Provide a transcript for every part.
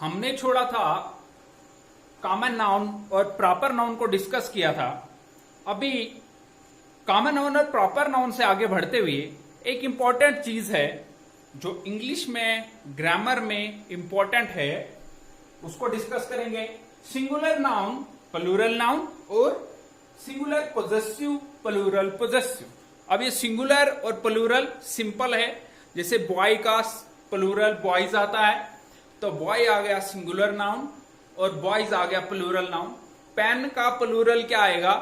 हमने छोड़ा था कॉमन नाउन और प्रॉपर नाउन को डिस्कस किया था। अभी कॉमन नाउन और प्रॉपर नाउन से आगे बढ़ते हुए एक इंपॉर्टेंट चीज है जो इंग्लिश में ग्रामर में इंपॉर्टेंट है, उसको डिस्कस करेंगे। सिंगुलर नाउन प्लूरल नाउन और सिंगुलर पोजेसिव प्लूरल पोजेसिव। अब ये सिंगुलर और प्लूरल सिंपल है, जैसे बॉय का प्लूरल बॉयज आता है तो बॉय आ गया सिंगुलर नाउन और बॉयज आ गया प्लूरल नाउन। पेन का प्लूरल क्या आएगा?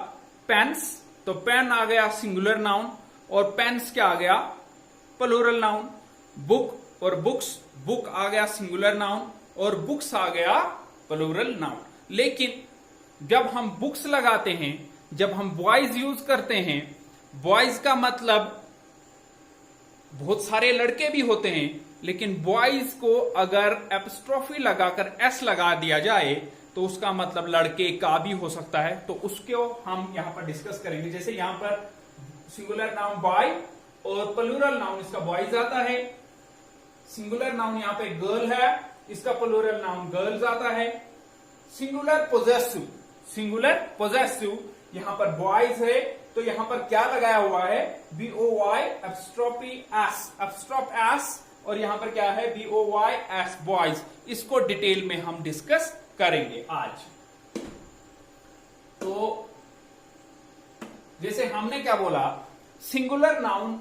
पेन्स, तो पेन आ गया सिंगुलर नाउन और पेन्स क्या आ गया? Plural noun. बुक और बुक्स, बुक आ गया सिंगुलर नाउन और बुक्स आ गया प्लूरल नाउन। लेकिन जब हम बुक्स लगाते हैं, जब हम बॉयज यूज करते हैं, बॉयज का मतलब बहुत सारे लड़के भी होते हैं, लेकिन बॉयज को अगर एपस्ट्रोफी लगाकर एस लगा दिया जाए तो उसका मतलब लड़के का भी हो सकता है, तो उसको हम यहां पर डिस्कस करेंगे। जैसे यहां पर सिंगुलर नाउन बॉय और प्लूरल नाउन इसका बॉयज आता है। सिंगुलर नाउन यहां पे गर्ल है, इसका प्लूरल नाउन गर्ल्स आता है। सिंगुलर पोजेसिव, सिंगुलर पोजेसिव यहां पर बॉयज है तो यहां पर क्या लगाया हुआ है? BOY एपस्ट्रोफी एस, एपस्ट्रोफ एस, और यहां पर क्या है? BOY S, boys. इसको डिटेल में हम डिस्कस करेंगे आज। तो जैसे हमने क्या बोला, सिंगुलर नाउन,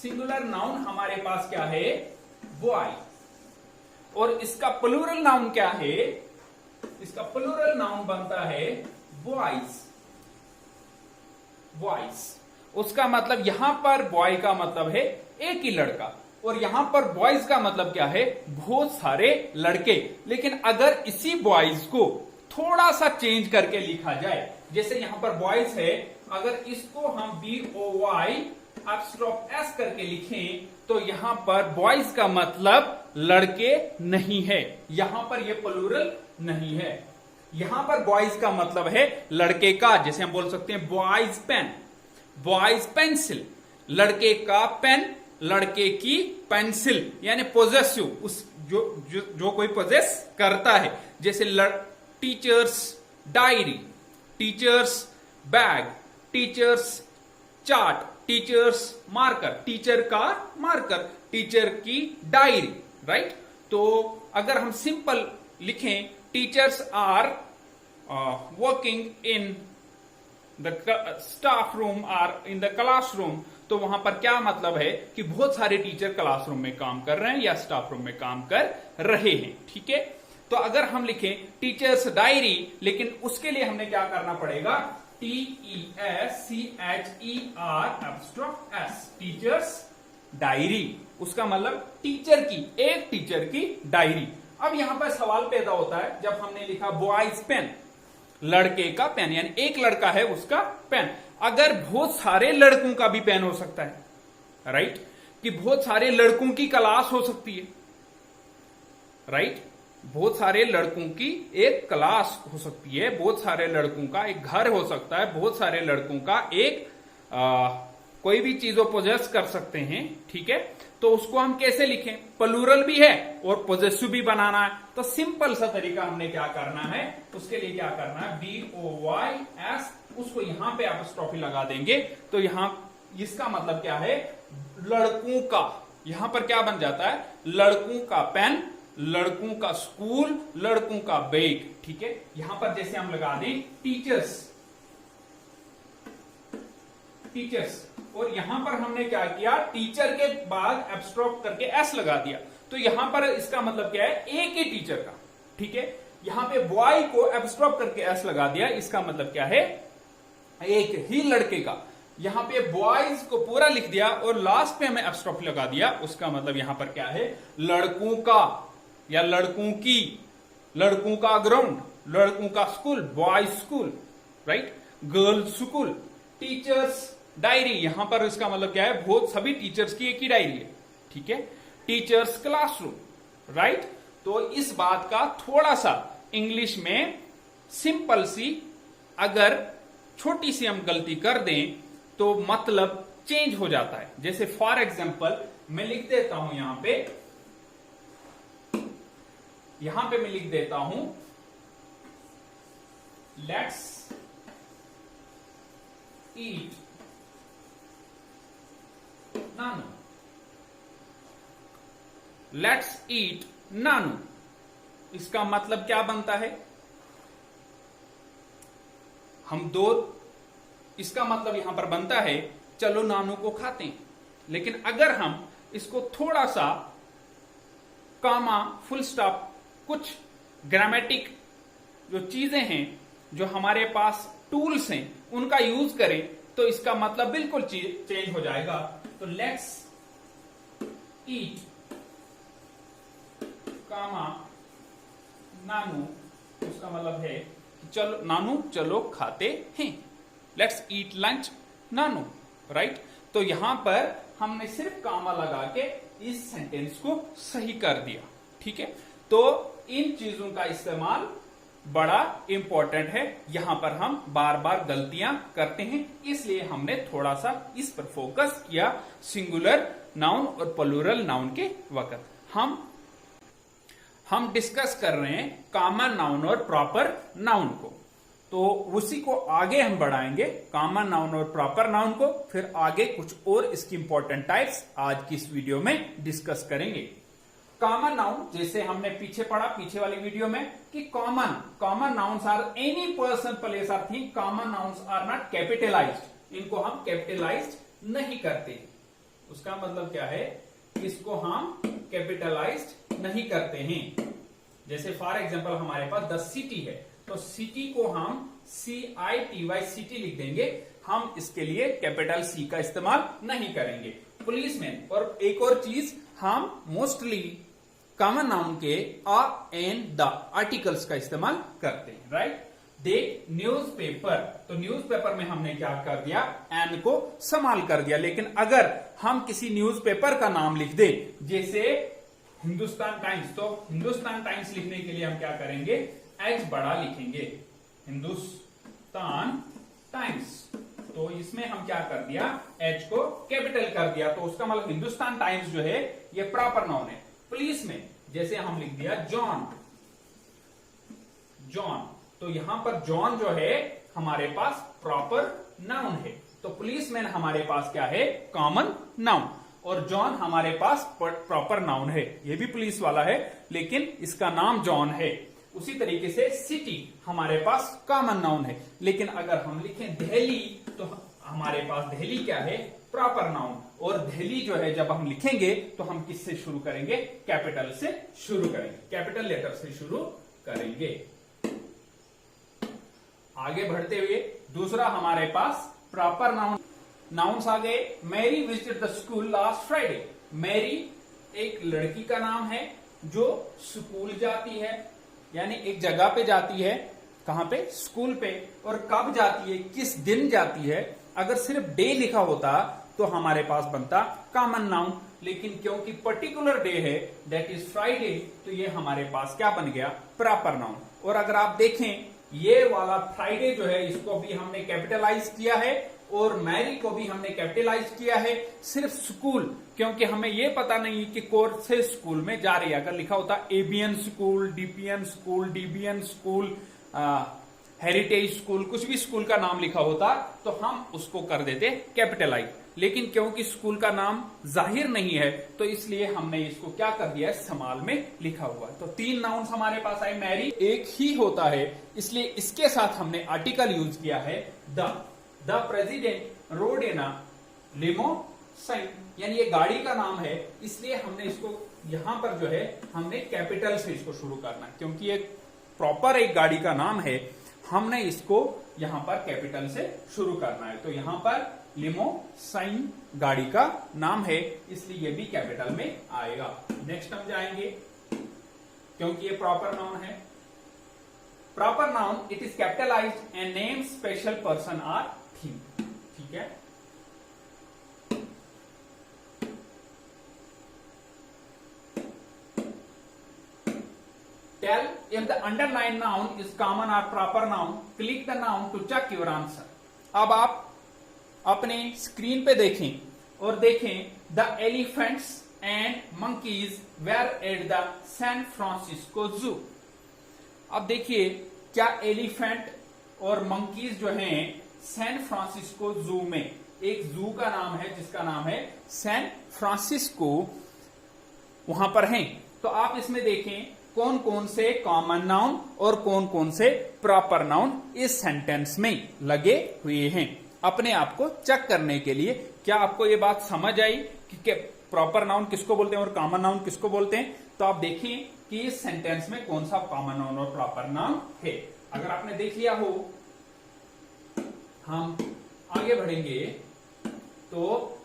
सिंगुलर नाउन हमारे पास क्या है? बॉय, और इसका प्लूरल नाउन क्या है? इसका प्लूरल नाउन बनता है बॉयज, बॉयज। उसका मतलब यहां पर बॉय का मतलब है एक ही लड़का, और यहां पर बॉयज का मतलब क्या है? बहुत सारे लड़के। लेकिन अगर इसी बॉयज को थोड़ा सा चेंज करके लिखा जाए, जैसे यहां पर बॉयज है, अगर इसको हम BOY एपस्ट्रोफ एस करके लिखें तो यहां पर बॉयज का मतलब लड़के नहीं है, यहां पर यह प्लूरल नहीं है। यहां पर बॉयज का मतलब है लड़के का, जैसे हम बोल सकते हैं बॉयज पेन, बॉयज पेंसिल, लड़के का पेन, लड़के की पेंसिल, यानी पोजेसिव, उस जो कोई पोजेस करता है। जैसे teacher's diary, teacher's bag, teacher's chart, teacher's marker, teacher का मार्कर, टीचर की डायरी, राइट। तो अगर हम सिंपल लिखें, teachers are working in the staff room or in the classroom, तो वहां पर क्या मतलब है कि बहुत सारे टीचर क्लासरूम में काम कर रहे हैं या स्टाफ रूम में काम कर रहे हैं, ठीक है। तो अगर हम लिखें टीचर्स डायरी, लेकिन उसके लिए हमने क्या करना पड़ेगा? TESCHER एपस्ट्रोफ एस, टीचर्स डायरी, उसका मतलब टीचर की, एक टीचर की डायरी। अब यहां पर सवाल पैदा होता है, जब हमने लिखा बॉयज पेन, लड़के का पेन, यानी एक लड़का है उसका पेन। अगर बहुत सारे लड़कों का भी पेन हो सकता है, राइट, कि बहुत सारे लड़कों की क्लास हो सकती है, राइट, बहुत सारे लड़कों की एक क्लास हो सकती है, बहुत सारे लड़कों का एक घर हो सकता है, बहुत सारे लड़कों का एक कोई भी चीज पोजेस कर सकते हैं, ठीक है। तो उसको हम कैसे लिखें? प्लूरल भी है और पोजेसिव भी बनाना है, तो सिंपल सा तरीका हमने क्या करना है, उसके लिए क्या करना है? BOY एस, उसको यहां पे एपस्ट्रोफी लगा देंगे तो यहां इसका मतलब क्या है? लड़कों का, यहां पर क्या बन जाता है? लड़कों का पेन, लड़कों का स्कूल, लड़कों का बैग, ठीक है। यहां पर जैसे हम लगा दें टीचर्स, टीचर्स, और यहां पर हमने क्या किया? टीचर के बाद एब्स्ट्रॉक्ट करके एस लगा दिया, तो यहां पर इसका मतलब क्या है? एक ही टीचर का, ठीक है। यहां पे बॉय को एब्स्ट्रॉक्ट करके एस लगा दिया, इसका मतलब क्या है? एक ही लड़के का। यहां पे बॉयज को पूरा लिख दिया और लास्ट पे हमें एब्स्ट्रॉक्ट लगा दिया, उसका मतलब यहां पर क्या है? लड़कों का या लड़कों की, लड़कों का ग्राउंड, लड़कों का school, boys school, right, girls school. Teachers diary, यहां पर इसका मतलब क्या है? बहुत सभी टीचर्स की एक ही डायरी है, ठीक है। Teachers classroom, right. तो इस बात का थोड़ा सा इंग्लिश में सिंपल सी, अगर छोटी सी हम गलती कर दें तो मतलब चेंज हो जाता है। जैसे फॉर एग्जाम्पल मैं लिख देता हूं यहां पे यहां पे मैं लिख देता हूं let's eat Nanu. Let's eat नानू, इसका मतलब क्या बनता है? इसका मतलब यहां पर बनता है चलो नानू को खाते हैं। लेकिन अगर हम इसको थोड़ा सा कामा, फुल स्टॉप, कुछ ग्रामेटिक जो चीजें हैं, जो हमारे पास टूल्स हैं, उनका यूज करें तो इसका मतलब बिल्कुल चेंज हो जाएगा। तो लेट्स ईट कामा नानू, उसका मतलब है कि चलो नानू, चलो खाते हैं। Let's eat lunch Nanu, right. तो यहां पर हमने सिर्फ कामा लगा के इस सेंटेंस को सही कर दिया, ठीक है। तो इन चीजों का इस्तेमाल बड़ा इंपॉर्टेंट है। यहां पर हम बार बार गलतियां करते हैं, इसलिए हमने थोड़ा सा इस पर फोकस किया। सिंगुलर नाउन और प्लूरल नाउन के वक्त हम डिस्कस कर रहे हैं कॉमन नाउन और प्रॉपर नाउन को, तो उसी को आगे हम बढ़ाएंगे, कॉमन नाउन और प्रॉपर नाउन को। फिर आगे कुछ और इसकी इंपॉर्टेंट टाइप्स आज की इस वीडियो में डिस्कस करेंगे। कॉमन नाउन, जैसे हमने पीछे पढ़ा, पीछे वाली वीडियो में, कि common nouns are any person, place or thing. Common nouns are not capitalised, इनको हम कैपिटलाइज्ड नहीं करते। उसका मतलब क्या है? इसको हम कैपिटलाइज्ड नहीं करते हैं। जैसे फॉर एग्जांपल हमारे पास द सिटी है, तो सिटी को हम CITY सिटी लिख देंगे, हम इसके लिए कैपिटल C का इस्तेमाल नहीं करेंगे। पुलिसमैन, और एक और चीज, हम मोस्टली कॉमन नाउन के अ एंड द आर्टिकल्स का इस्तेमाल करते हैं, राइट। देख न्यूज़पेपर, तो न्यूज़पेपर में हमने क्या कर दिया? एन को संभाल कर दिया। लेकिन अगर हम किसी न्यूज़पेपर का नाम लिख दें, जैसे हिंदुस्तान टाइम्स, तो हिंदुस्तान टाइम्स लिखने के लिए हम क्या करेंगे? एच बड़ा लिखेंगे, हिंदुस्तान टाइम्स। तो इसमें हम क्या कर दिया? एच को कैपिटल कर दिया। तो उसका मतलब हिंदुस्तान टाइम्स जो है ये प्रॉपर नाउन है। पुलिस में जैसे हम लिख दिया जॉन, तो यहां पर जॉन जो है हमारे पास प्रॉपर नाउन है। तो पुलिसमैन हमारे पास क्या है? कॉमन नाउन, और जॉन हमारे पास प्रॉपर नाउन है। ये भी पुलिस वाला है लेकिन इसका नाम जॉन है। उसी तरीके से सिटी हमारे पास कॉमन नाउन है, लेकिन अगर हम लिखें दिल्ली, तो हमारे पास दिल्ली क्या है? Proper noun. और दिल्ली जो है जब हम लिखेंगे तो हम किससे शुरू करेंगे? कैपिटल से शुरू करेंगे, कैपिटल लेटर से शुरू करेंगे। आगे बढ़ते हुए दूसरा हमारे पास प्रॉपर नाउन्स आ गए। Mary visited the school last Friday. Mary एक लड़की का नाम है जो स्कूल जाती है, यानी एक जगह पे जाती है। कहां पे? स्कूल पे। और कब जाती है, किस दिन जाती है? अगर सिर्फ डे लिखा होता तो हमारे पास बनता कॉमन नाउन, लेकिन क्योंकि पर्टिकुलर डे है, दैट इज फ्राइडे, तो ये हमारे पास क्या बन गया? Proper noun. और अगर आप देखें, ये वाला फ्राइडे जो है इसको भी हमने कैपिटलाइज किया है, और मैरी को भी हमने कैपिटलाइज किया है। सिर्फ स्कूल, क्योंकि हमें यह पता नहीं कि कौन से स्कूल में जा रही है। अगर लिखा होता ABN school, DPN school, DBN school, heritage school, कुछ भी स्कूल का नाम लिखा होता तो हम उसको कर देते कैपिटलाइज। लेकिन क्योंकि स्कूल का नाम जाहिर नहीं है तो इसलिए हमने इसको क्या कर दिया? स्मॉल में लिखा हुआ। तो तीन नाउन्स हमारे पास आए। मैरी एक ही होता है, इसलिए इसके साथ हमने आर्टिकल यूज किया है द प्रेसिडेंट रोड इन अ लिमोसाइन, यानी ये गाड़ी का नाम है, इसलिए हमने इसको यहां पर जो है हमने कैपिटल से इसको शुरू करना है, क्योंकि ये प्रॉपर एक गाड़ी का नाम है, हमने इसको यहां पर कैपिटल से शुरू करना है। तो यहां पर लिमोसाइन गाड़ी का नाम है, इसलिए ये भी कैपिटल में आएगा। नेक्स्ट हम जाएंगे, क्योंकि ये प्रॉपर नाउन है। Proper noun, it is capitalised and name special person or thing, ठीक है। Tell if the underlined noun is common or proper noun. Click the noun to check your answer. अब आप अपने स्क्रीन पे देखें और देखें the elephants and monkeys were at the San Francisco Zoo. अब देखिए क्या एलिफेंट और मंकीज जो हैं सैन फ्रांसिस्को जू में, एक जू का नाम है जिसका नाम है सैन फ्रांसिस्को, वहां पर हैं। तो आप इसमें देखें कौन कौन से कॉमन नाउन और कौन कौन से प्रॉपर नाउन इस सेंटेंस में लगे हुए हैं। अपने आप को चेक करने के लिए क्या आपको ये बात समझ आई कि प्रॉपर नाउन किसको बोलते हैं और कॉमन नाउन किसको बोलते हैं। तो आप देखें कि इस सेंटेंस में कौन सा कॉमन नाउन और प्रॉपर नाउन है। अगर आपने देख लिया हो, हम आगे बढ़ेंगे। तो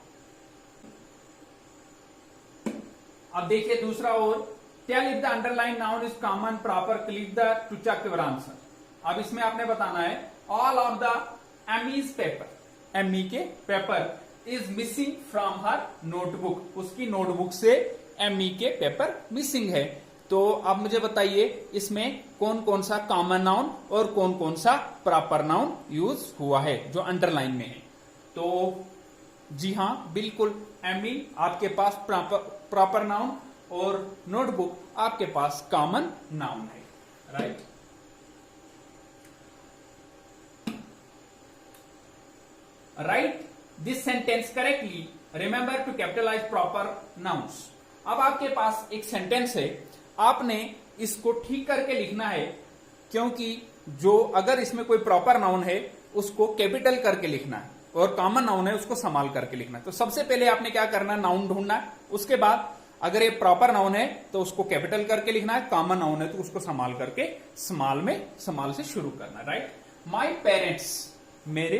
अब देखिए दूसरा और, tell if the underline noun is common proper, click the to check your answer. अब इसमें आपने बताना है all of the Amy's paper, Amy के paper is missing from her notebook, उसकी नोटबुक से एमी के पेपर मिसिंग है। तो अब मुझे बताइए इसमें कौन कौन सा कॉमन नाउन और कौन कौन सा प्रॉपर नाउन यूज हुआ है जो अंडरलाइन में है। तो जी हां बिल्कुल, एमी आपके पास प्रॉपर नाउन और नोटबुक आपके पास कॉमन नाउन है, right. Right this sentence correctly, remember to capitalise proper nouns. अब आपके पास एक सेंटेंस है, आपने इसको ठीक करके लिखना है, क्योंकि जो अगर इसमें कोई प्रॉपर नाउन है उसको कैपिटल करके लिखना है और कॉमन नाउन है उसको संभाल करके लिखना है। तो सबसे पहले आपने क्या करना है, नाउन ढूंढना है। उसके बाद अगर ये प्रॉपर नाउन है तो उसको कैपिटल करके लिखना है, कॉमन नाउन है तो उसको संभाल करके स्मॉल से शुरू करना है, राइट। माई पेरेंट्स, मेरे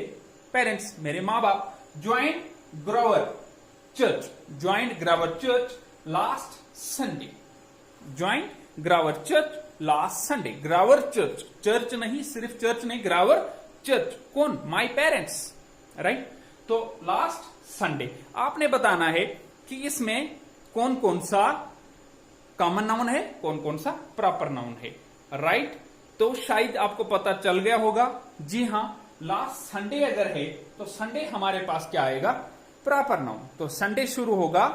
पेरेंट्स, मेरे माँ बाप, joint Grover church, joint Grover church last Sunday, joint Grover church last Sunday. Grover church, church नहीं, सिर्फ चर्च नहीं, ग्रोवर चर्च। कौन? My parents, right. तो लास्ट संडे आपने बताना है कि इसमें कौन कौन सा कॉमन नाउन है, कौन कौन सा प्रॉपर नाउन है, राइट। तो शायद आपको पता चल गया होगा। जी हां, लास्ट संडे अगर है तो संडे हमारे पास क्या आएगा, प्रॉपर नाउन। तो संडे शुरू होगा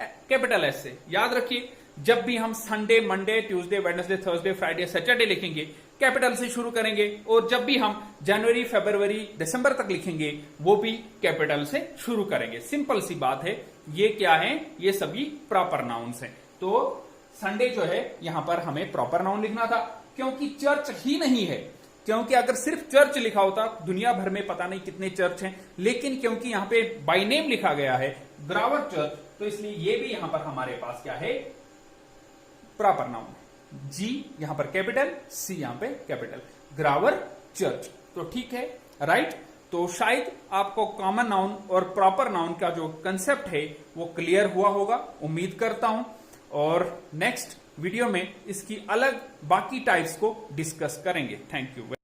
कैपिटल एस से। याद रखिए जब भी हम Sunday, Monday, Tuesday, Wednesday, Thursday, Friday, Saturday लिखेंगे कैपिटल से शुरू करेंगे, और जब भी हम जनवरी, फरवरी, दिसंबर तक लिखेंगे वो भी कैपिटल से शुरू करेंगे। सिंपल सी बात है। ये क्या है, ये सभी प्रॉपर नाउन्स हैं। तो संडे जो है यहां पर हमें प्रॉपर नाउन लिखना था, क्योंकि चर्च ही नहीं है। क्योंकि अगर सिर्फ चर्च लिखा होता, दुनिया भर में पता नहीं कितने चर्च हैं, लेकिन क्योंकि यहां पे बाय नेम लिखा गया है ग्रोवर चर्च, तो इसलिए ये भी यहां पर हमारे पास क्या है, प्रॉपर नाउन। जी यहां पर कैपिटल, सी यहां पे कैपिटल, ग्रोवर चर्च। तो ठीक है, राइट। तो शायद आपको कॉमन नाउन और प्रॉपर नाउन का जो कंसेप्ट है वो क्लियर हुआ होगा, उम्मीद करता हूं। और नेक्स्ट वीडियो में इसकी अलग बाकी टाइप्स को डिस्कस करेंगे। Thank you.